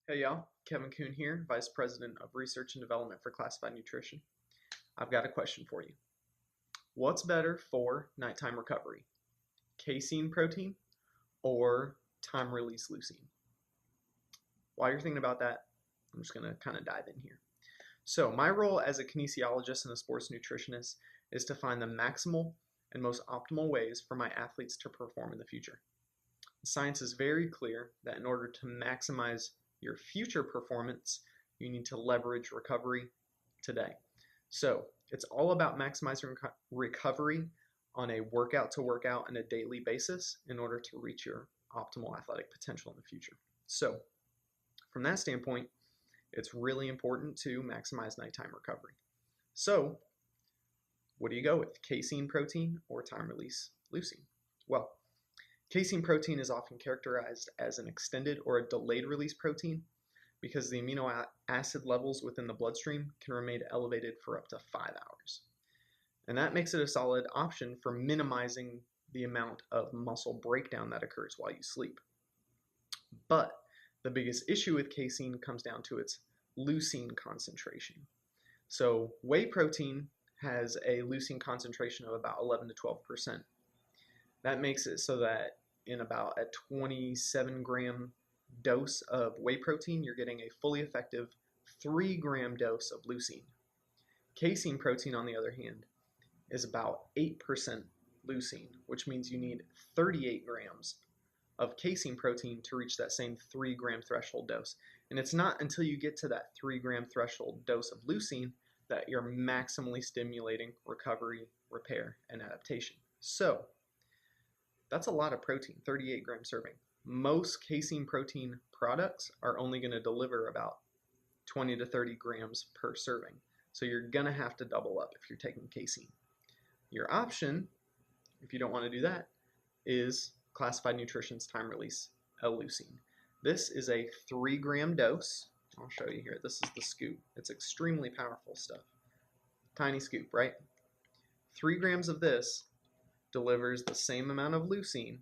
Hey y'all, Kevin Kuhn here, Vice President of Research and Development for Classified Nutrition. I've got a question for you. What's better for nighttime recovery? Casein protein or time-release leucine? While you're thinking about that, I'm just going to kind of dive in here. So my role as a kinesiologist and a sports nutritionist is to find the maximal and most optimal ways for my athletes to perform in the future. The science is very clear that in order to maximize your future performance, you need to leverage recovery today. So it's all about maximizing recovery on a workout to workout and a daily basis in order to reach your optimal athletic potential in the future. So from that standpoint, it's really important to maximize nighttime recovery. So what do you go with, casein protein or time-release leucine? Well, casein protein is often characterized as an extended or a delayed release protein because the amino acid levels within the bloodstream can remain elevated for up to 5 hours. And that makes it a solid option for minimizing the amount of muscle breakdown that occurs while you sleep. But the biggest issue with casein comes down to its leucine concentration. So whey protein has a leucine concentration of about 11 to 12%. That makes it so that in about a 27-gram dose of whey protein, you're getting a fully effective 3-gram dose of leucine. Casein protein, on the other hand, is about 8% leucine, which means you need 38 grams of casein protein to reach that same 3-gram threshold dose. And it's not until you get to that 3-gram threshold dose of leucine that you're maximally stimulating recovery, repair, and adaptation. So that's a lot of protein, 38-gram serving. Most casein protein products are only going to deliver about 20 to 30 grams per serving. So you're going to have to double up if you're taking casein. Your option, if you don't want to do that, is Classified Nutrition's time-release Leucine. This is a 3-gram dose. I'll show you here. This is the scoop. It's extremely powerful stuff. Tiny scoop, right? 3 grams of this delivers the same amount of leucine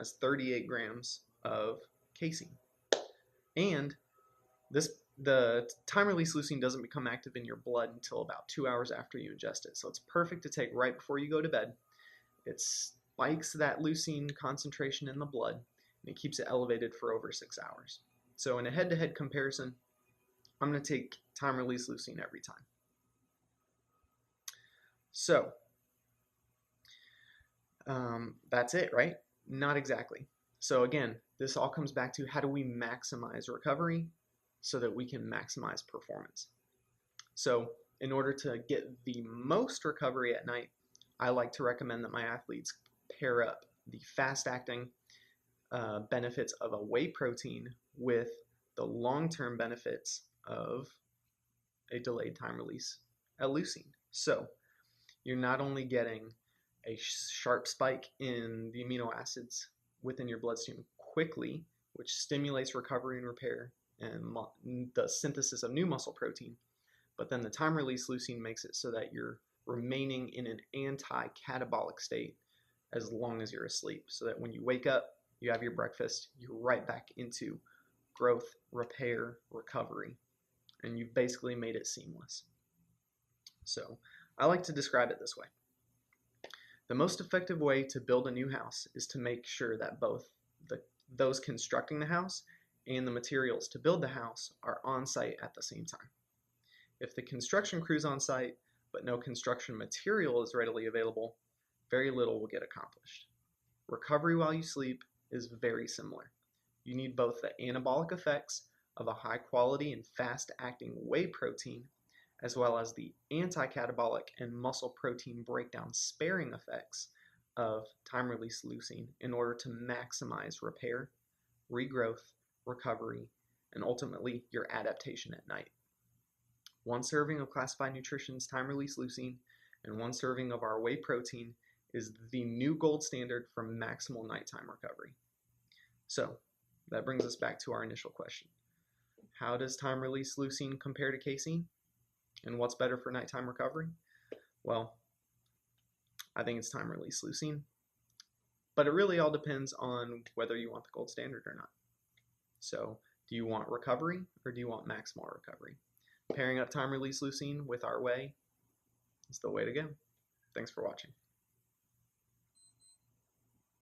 as 38 grams of casein. And the time-release leucine doesn't become active in your blood until about 2 hours after you ingest it. So it's perfect to take right before you go to bed. It spikes that leucine concentration in the blood, and it keeps it elevated for over 6 hours. So in a head-to-head comparison, I'm going to take time-release leucine every time. So that's it, right? Not exactly. So again, this all comes back to how do we maximize recovery so that we can maximize performance. So in order to get the most recovery at night, I like to recommend that my athletes pair up the fast-acting benefits of a whey protein with the long-term benefits of a delayed time release leucine. So you're not only getting a sharp spike in the amino acids within your bloodstream quickly, which stimulates recovery and repair and the synthesis of new muscle protein, but then the time-release leucine makes it so that you're remaining in an anti-catabolic state as long as you're asleep, so that when you wake up, you have your breakfast, you're right back into growth, repair, recovery, and you've basically made it seamless. So I like to describe it this way. The most effective way to build a new house is to make sure that both those constructing the house and the materials to build the house are on site at the same time. If the construction crew's on site, but no construction material is readily available, very little will get accomplished. Recovery while you sleep is very similar. You need both the anabolic effects of a high quality and fast-acting whey protein, as well as the anti-catabolic and muscle protein breakdown sparing effects of time-release leucine in order to maximize repair, regrowth, recovery, and ultimately your adaptation at night. 1 serving of Classified Nutrition's time-release leucine and 1 serving of our whey protein is the new gold standard for maximal nighttime recovery. So that brings us back to our initial question. How does time-release leucine compare to casein? And what's better for nighttime recovery? Well, I think it's time-release leucine, but it really all depends on whether you want the gold standard or not. So Do you want recovery or do you want maximal recovery? Pairing up time-release leucine with our whey is the way to go. Thanks for watching.